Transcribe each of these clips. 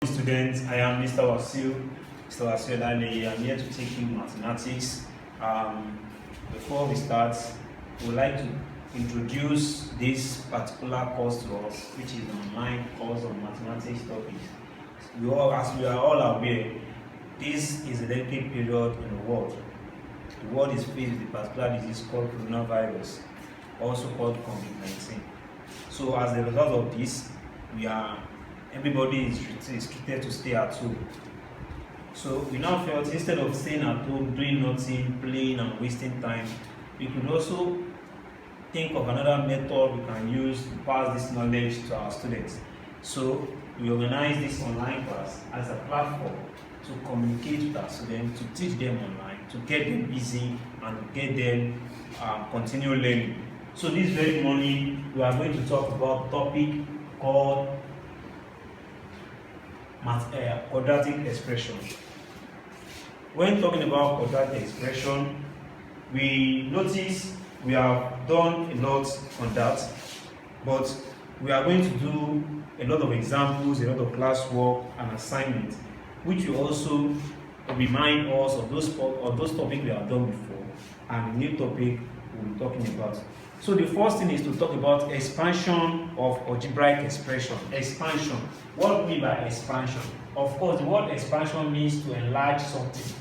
Students, I am Mr. Wasil Dale. I'm here to take you mathematics. Before we start, we would like to introduce this particular course to us, which is an online course on mathematics topics. As we are all aware, this is a delicate period in the world. The world is faced with a particular disease called coronavirus, also called COVID-19. So as a result of this, everybody is treated to stay at home. So we now felt instead of staying at home, doing nothing, playing and wasting time, we could also think of another method we can use to pass this knowledge to our students. So we organize this online class as a platform to communicate with our students, to teach them online, to get them busy and to get them continue learning. So this very morning, we are going to talk about a topic called quadratic expression. When talking about quadratic expression, we notice we have done a lot on that, but we are going to do a lot of examples, a lot of classwork and assignments, which will also remind us of those topics we have done before and the new topic we'll be talking about. So the first thing is to talk about expansion of algebraic expression. Expansion. What do we mean by expansion? Of course, the word expansion means to enlarge something.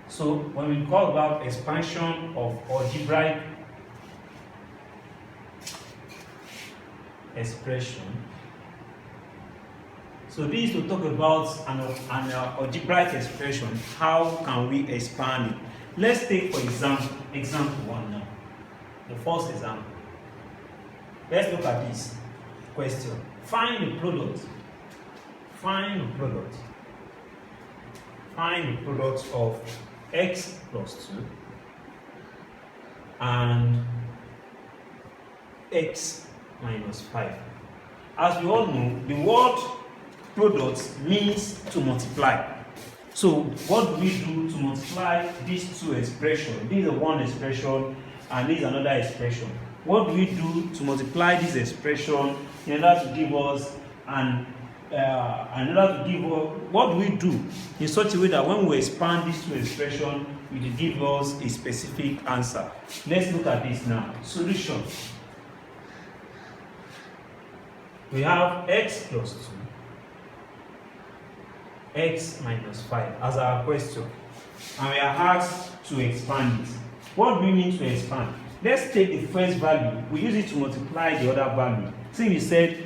So when we talk about expansion of algebraic expression, so this is to talk about an algebraic expression. How can we expand it? Let's take for example one now. The first example. Let's look at this question. Find the product. Find the product. Find the product of x plus 2 and x minus 5. As we all know, the word product means to multiply. So what do we do to multiply these two expressions? This is one expression and this is another expression. What do we do to multiply this expression in order to give us what do we do in such a way that when we expand these two expressions, it will give us a specific answer? Let's look at this now. Solution. We have x plus 2, x minus 5 as our question, and we are asked to expand it. What do we mean to expand? Let's take the first value. We use it to multiply the other value. Since we said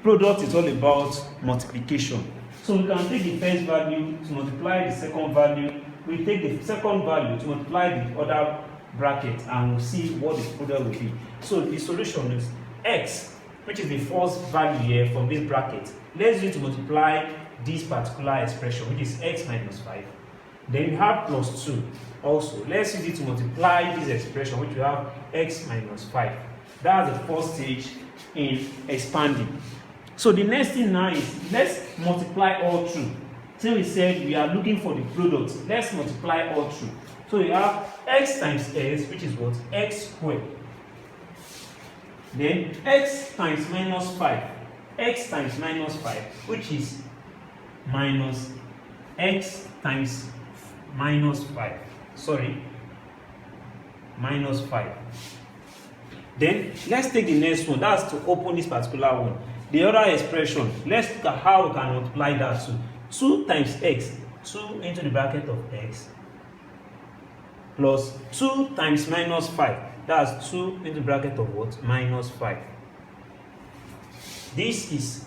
product is all about multiplication. So we can take the first value to multiply the second value. We take the second value to multiply the other bracket and we'll see what the product will be. So the solution is x, which is the first value here from this bracket. Let's use it to multiply this particular expression, which is x minus 5. Then we have plus 2 also. Let's use it to multiply this expression, which we have x minus 5. That's the first stage in expanding. So the next thing now is let's multiply all through. Since we said we are looking for the product, let's multiply all through. So we have x times s, which is what? X squared. Then x times minus 5. X times minus 5, which is minus x times minus 5. Minus 5. Then let's take the next one. That's to open this particular one. The other expression, let's look at how we can multiply that too. 2 times x, 2 into the bracket of x, plus 2 times minus 5. That's 2 into the bracket of what? Minus 5. This is,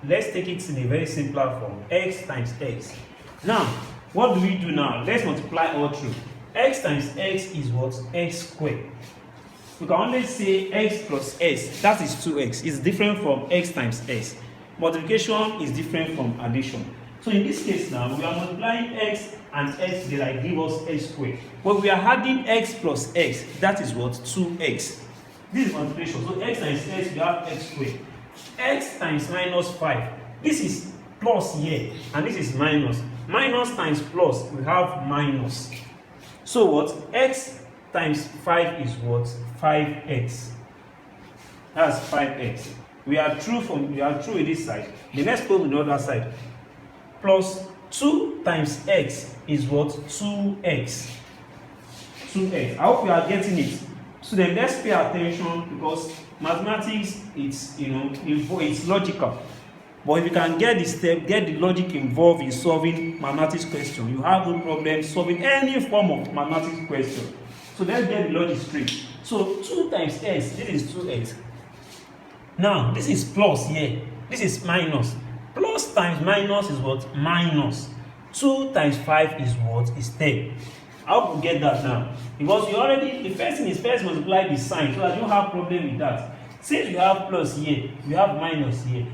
let's take it in a very simpler form, x times x. Now, what do we do now? Let's multiply all through. X times x is what? X squared. We can only say x plus s, that is 2x. It's different from x times s. Multiplication is different from addition. So in this case now, we are multiplying x and x together, give us x squared. But we are adding x plus x, that is what? 2x. This is multiplication. So x times x, we have x squared. X times minus 5. This is plus here, and this is minus. Minus times plus, we have minus. So what? X times 5 is what? 5x. That's 5x. We are through with this side. The next code on the other side. plus 2 times x is what? 2x. 2x. I hope you are getting it. So then let's pay attention, because mathematics, it's logical. But if you can get the logic involved in solving mathematics question, you have no problem solving any form of mathematics question. So let's get the logic straight. So 2 times x, this is 2x. Now this is plus here, this is minus. Plus times minus is what? Minus. 2 times 5 is what? Is 10. I hope you get that now. Because the first thing is first multiply the sign, so that you don't have problem with that. Since you have plus here, you have minus here.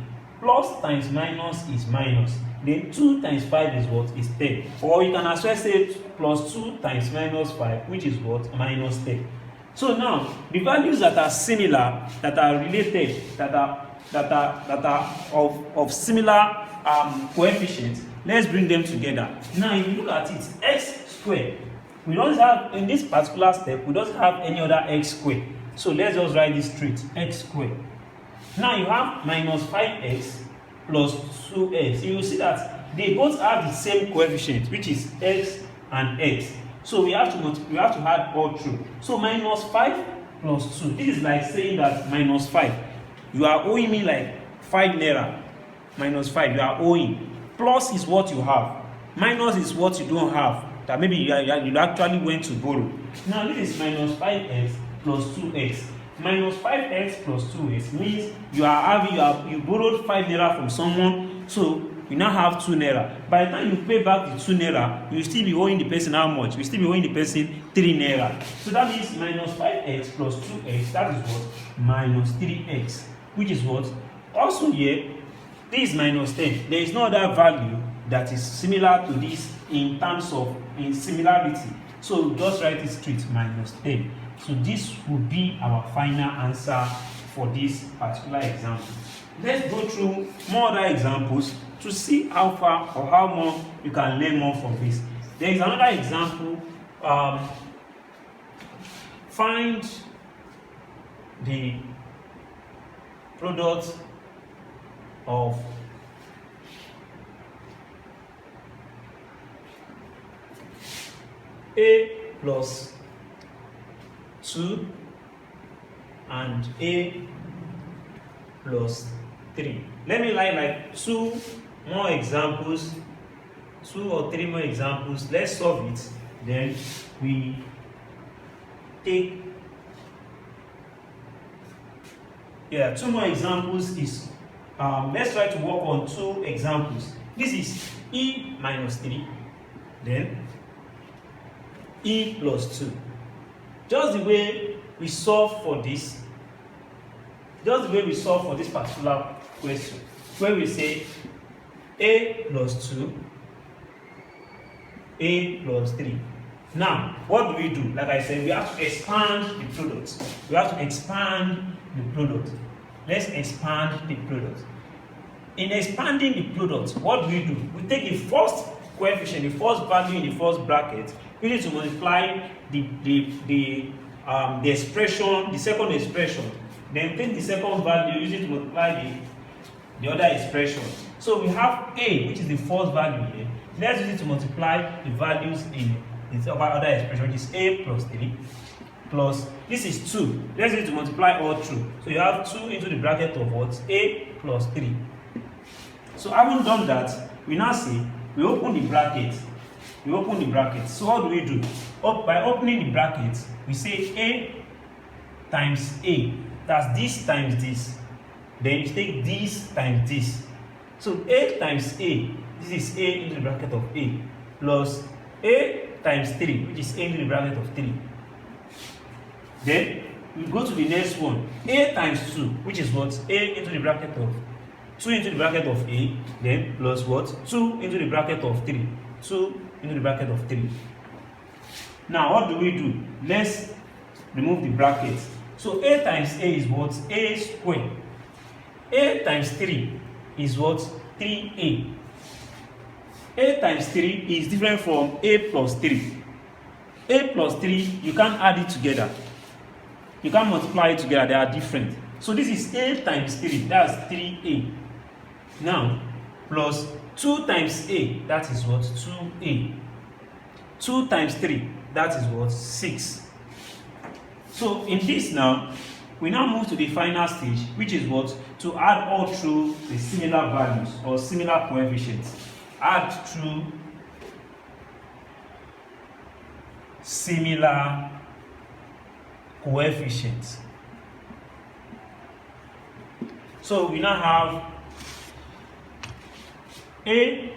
Plus times minus is minus. Then 2 times 5 is what? Is 10. Or you can as well say plus 2 times minus 5, which is what? Minus 10. So now, the values that are similar, that are related, that are of similar coefficients, let's bring them together. Now, if you look at it, x squared, we don't have, in this particular step, we don't have any other x squared. So let's just write this straight, x squared. Now you have minus 5x plus 2x. You will see that they both have the same coefficient, which is x and x. So we have to add all through. So minus 5 plus 2. This is like saying that minus 5. You are owing me like 5 naira. Minus 5, you are owing. Plus is what you have. Minus is what you don't have. That maybe you actually went to borrow. Now this is minus 5x plus 2x. Minus 5x plus 2x means you borrowed 5 naira from someone, so you now have 2 naira. By the time you pay back the 2 naira, you will still be owing the person how much? You will still be owing the person 3 naira. So that means minus 5x plus 2x, that is what? Minus 3x, which is what? Also here, this is minus 10. There is no other value that is similar to this in terms of similarity. So just write it straight, minus 10. So this would be our final answer for this particular example. Let's go through more other examples to see how far or how more you can learn more from this. There is another example. Find the product of a plus 2 and a plus 3. Let me like 2 more examples, 2 or 3 more examples. Let's solve it. Then we take 2 more examples. Is let's try to work on 2 examples. This is e minus 3, then e plus 2. Just the way we solve for this, particular question, where we say a plus 2, a plus 3. Now, what do? Like I said, we have to expand the product. Let's expand the product. In expanding the product, what do? We take the first coefficient, the first value in the first bracket. We need to multiply the expression, the second expression. Then take the second value, use it to multiply the other expression. So we have a, which is the first value here. Let's use it to multiply the values in the other expression, which is a plus 3 plus, this is 2. Let's use it to multiply all through. So you have 2 into the bracket of what? A plus 3. So having done that, we now see, we open the bracket. So what do? By opening the bracket, we say a times a. That's this times this. Then you take this times this. So a times a, this is a into the bracket of a, plus a times 3, which is a into the bracket of 3. Then we go to the next one, a times 2, which is what? A into the bracket of 2 into the bracket of a, then plus what? 2 into the bracket of 3. 2 into the bracket of 3. Now what do? Let's remove the bracket. So a times a is what? A squared. A times 3 is what? 3a. A times 3 is different from a plus 3. A plus 3, you can't add it together. You can't multiply it together, they are different. So this is a times 3, that's 3a. Now, plus 2 times a, that is what? 2a. 2 times 3, that is what? 6. So in this now, we now move to the final stage, which is what? To add all through the similar values or similar coefficients. Add through similar coefficients. So we now have a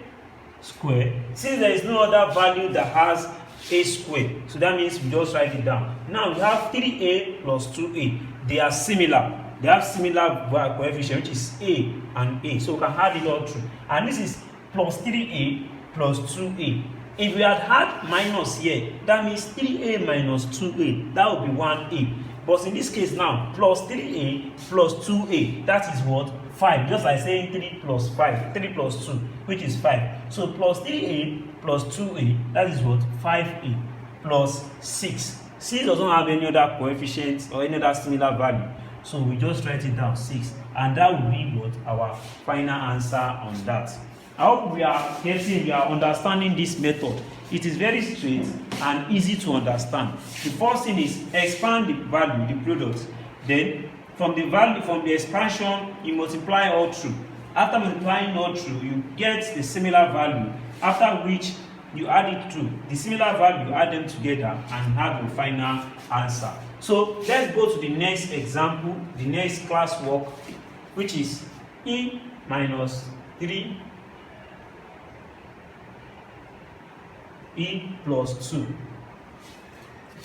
square. Since there is no other value that has a square, so that means we just write it down. Now we have 3a plus 2a. They are similar. They have similar coefficient, which is a and a. So we can add it all through. And this is plus 3a plus 2a. If we had had minus here, that means 3a minus 2a. That would be 1a. But in this case now, plus 3a plus 2a, that is what? 5. Just like saying 3 plus 5, 3 plus 2, which is 5. So plus 3a plus 2a, that is what? 5a plus 6. 6 does not have any other coefficient or any other similar value. So we just write it down, 6. And that will be what? Our final answer on that. I hope we are understanding this method. It is very straight and easy to understand. The first thing is expand the value, the product. Then from the expansion, you multiply all through. After multiplying all through, you get the similar value. After which you add it through. The similar value, you add them together and have the final answer. So let's go to the next example, the next classwork, which is e minus 3 e plus 2.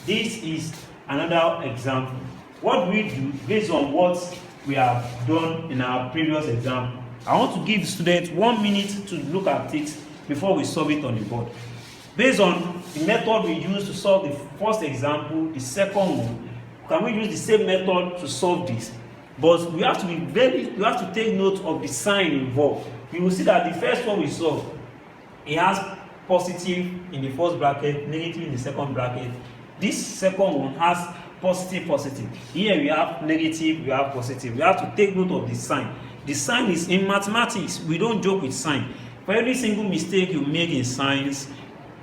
This is another example. What we do based on what we have done in our previous example, I want to give the students 1 minute to look at it before we solve it on the board. Based on the method we used to solve the first example, the second one, can we use the same method to solve this? But we have to take note of the sign involved. You will see that the first one we solved, it has positive in the first bracket, negative in the second bracket. This second one has positive, positive. Here we have negative, we have positive. We have to take note of the sign. The sign is in mathematics, we don't joke with sign. For every single mistake you make in science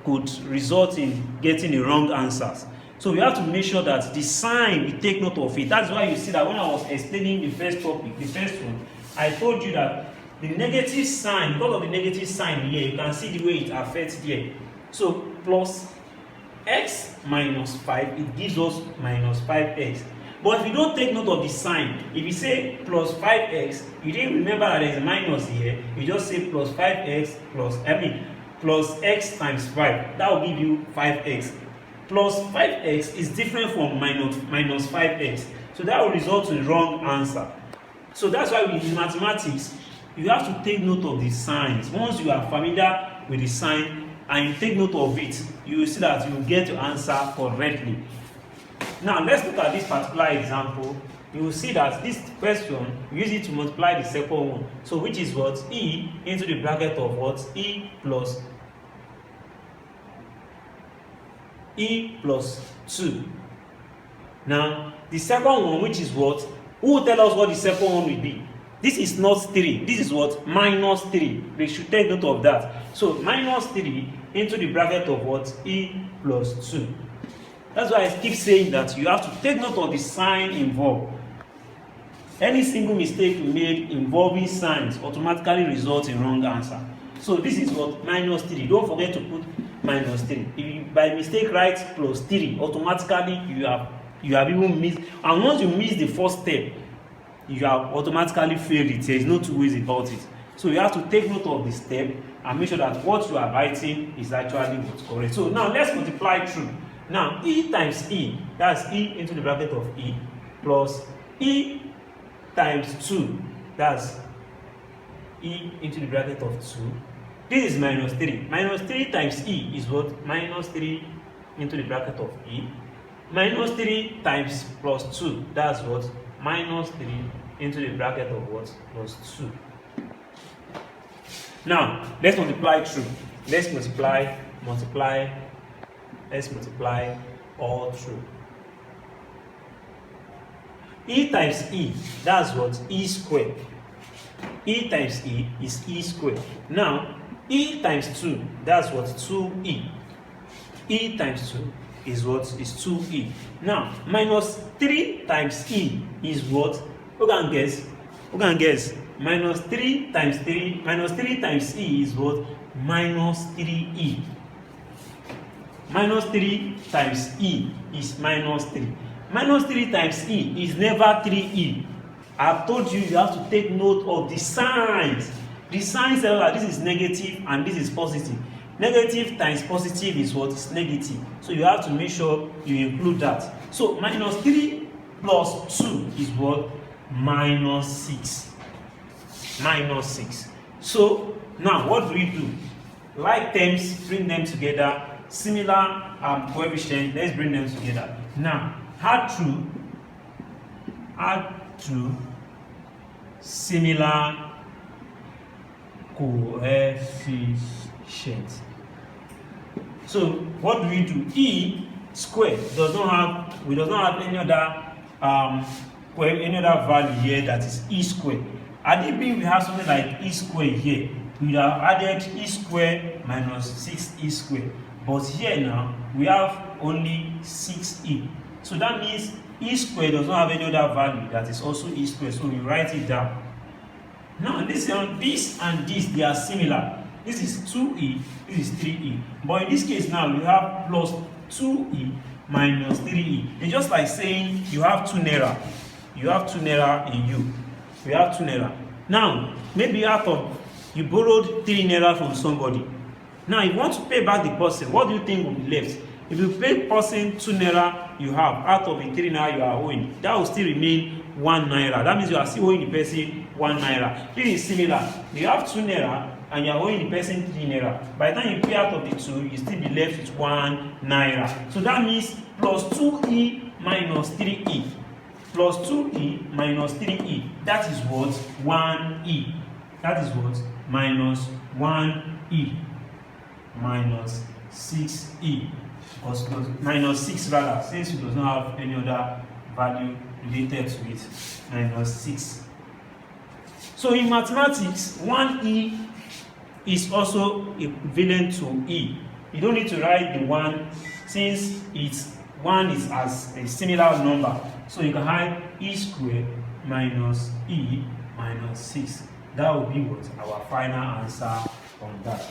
could result in getting the wrong answers. So we have to make sure that the sign, we take note of it. That's why you see that when I was explaining the first topic, the first one, I told you that the negative sign, because of the negative sign here, you can see the way it affects here. So plus x minus 5, it gives us minus 5x. But if you don't take note of the sign, if you say plus 5x, you didn't remember that there's a minus here, you just say plus 5x plus x times 5. That will give you 5x. Plus 5x is different from minus 5x. So that will result in the wrong answer. So that's why in mathematics, you have to take note of the signs. Once you are familiar with the sign and you take note of it, you will see that you will get your answer correctly. Now let's look at this particular example. You will see that this question, we use it to multiply the second one. So which is what? E into the bracket of what? E plus 2. Now the second one, which is what? Who will tell us what the second one will be? This is not 3. This is what? Minus 3. We should take note of that. So minus 3 into the bracket of what? E plus 2. That's why I keep saying that you have to take note of the sign involved. Any single mistake you made involving signs automatically results in wrong answer. So this is what? Minus 3. Don't forget to put minus 3. If you by mistake write plus 3, automatically you have even missed. And once you miss the first step, you have automatically failed it. There is no two ways about it. So you have to take note of the step and make sure that what you are writing is actually what's correct. So now let's multiply through. Now e times e, that's e into the bracket of e, plus e times 2, that's e into the bracket of 2. This is minus 3. Minus 3 times e is what? Minus 3 into the bracket of e. Minus 3 times plus 2, that's what? Minus 3 into the bracket of what? Plus 2. Now, let's multiply through. Let's multiply all through. E times e, that's what? E squared. E times e is e squared. Now, E times 2, that's what? 2E. E times 2 is what? Is 2E. Now, minus 3 times E is what? Who can guess? Who can guess? Minus 3 times 3, minus 3 times E is what? Minus 3E. Minus 3 times E is minus 3. Minus 3 times E is never 3E. I've told you have to take note of the signs. The signs tell that this is negative and this is positive. Negative times positive is what? Is negative. So you have to make sure you include that. So minus 3 plus 2 is what? Minus 6. Minus 6. So now what do we do? Like terms, bring them together. Similar coefficient, let's bring them together. Now add through similar coefficient. So what do we do? E squared does not have any other value here that is E squared. Had it been we have something like E squared here, we would have added E squared minus 6E squared. But here now we have only 6E. So that means E squared does not have any other value that is also E squared. So we write it down. Now this and this they are similar. This is 2E, this is 3E. But in this case now we have plus 2E minus 3E. It's just like saying you have 2 naira. You have 2 naira in you. We have 2 naira. Now maybe you borrowed 3 naira from somebody. Now if you want to pay back the person, what do you think will be left? If you pay the person 2 naira you have out of the 3 naira you are owing, that will still remain 1 naira. That means you are still owing the person 1 naira. This is similar. You have 2 naira and you are owing the person 3 naira. By the time you pay out of the 2, you still be left with 1 naira. So that means plus 2E minus 3E. Plus 2E minus 3E. That is what? 1E. That is what? Minus 1E. Minus 6E. Because minus 6 rather, since it does not have any other value related to it. Minus 6. So in mathematics, 1E is also equivalent to E. You don't need to write the 1 since it's 1 is as a similar number. So you can write E squared minus E minus 6. That will be what? Our final answer on that.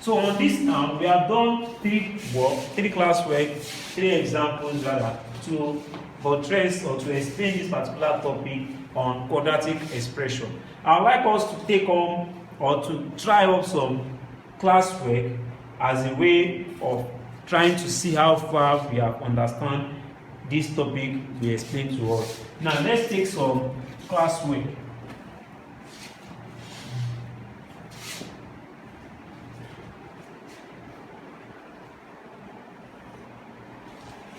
So on this now, we have done 3 classwork, 3 examples rather, to buttress or to explain this particular topic on quadratic expression. I would like us to take on or to try up some classwork as a way of trying to see how far we have understand this topic we explained to us. Now let's take some classwork.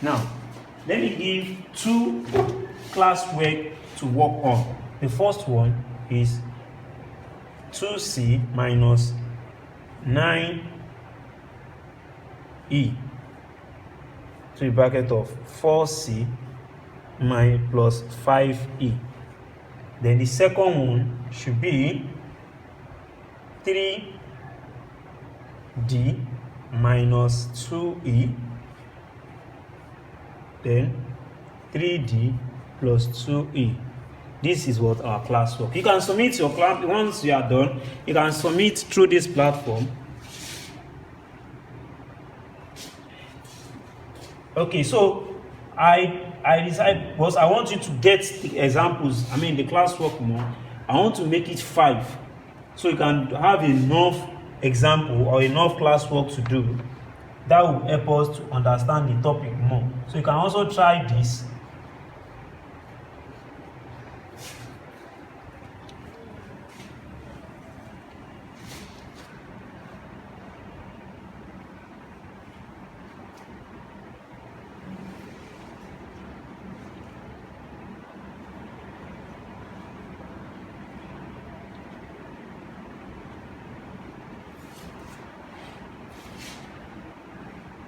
Now, let me give 2 classwork to work on. The first one is 2C minus 9E to the bracket of 4C plus 5E. Then the second one should be 3D minus 2E. Then 3D plus 2E. This is what our classwork. You can submit your class once you are done. You can submit through this platform. Okay, so I decided because I want you to get the examples. I mean the classwork more. I want to make it 5, so you can have enough example or enough classwork to do. That will help us to understand the topic more. So you can also try this.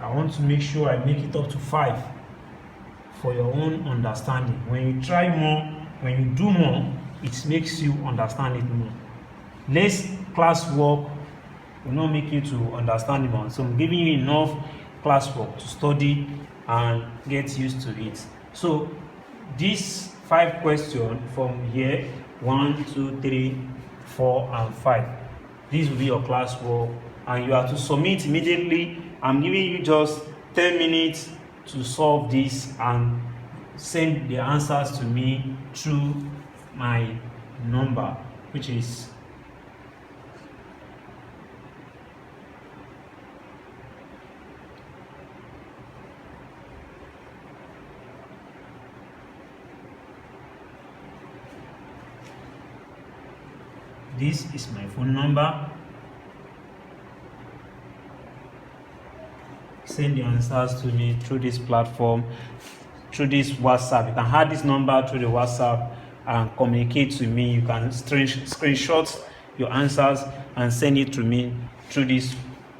I want to make sure I make it up to 5 for your own understanding. When you try more, when you do more, it makes you understand it more. Let's classwork will not make you to understand the one. So I'm giving you enough classwork to study and get used to it. So these 5 questions from here, 1, 2, 3, 4, and 5. This will be your classwork, and you have to submit immediately. I'm giving you just 10 minutes to solve this and send the answers to me through my number, which is this is my phone number. Send the answers to me through this platform, through this WhatsApp. You can add this number through the WhatsApp and communicate to me. You can screenshot your answers and send it to me through this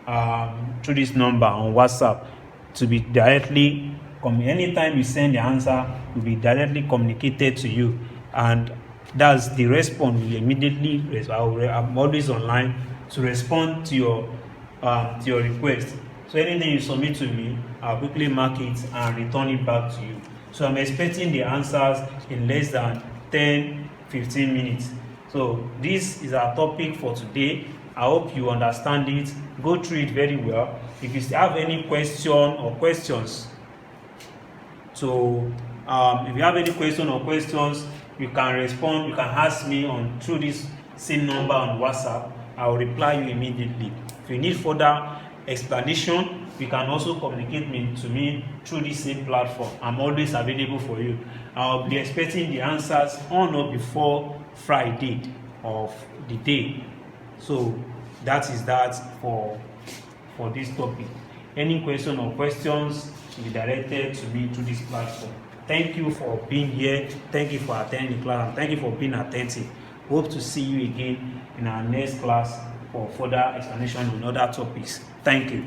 number on WhatsApp to be directly anytime you send the answer, will be directly communicated to you, and that's the response will immediately. I'm always online to respond to your request. So anything you submit to me, I'll quickly mark it and return it back to you. So I'm expecting the answers in less than 10-15 minutes. So this is our topic for today. I hope you understand it. Go through it very well. If you have any question or questions, if you have any question or questions, you can respond. You can ask me through this same number on WhatsApp. I will reply you immediately. If you need further explanation, you can also communicate to me through this same platform. I'm always available for you. I'll be expecting the answers on or before Friday of the day. So that is that for this topic. Any question or questions should be directed to me through this platform. Thank you for being here. Thank you for attending the class. And thank you for being attentive. Hope to see you again in our next class for further explanation on other topics. Thank you.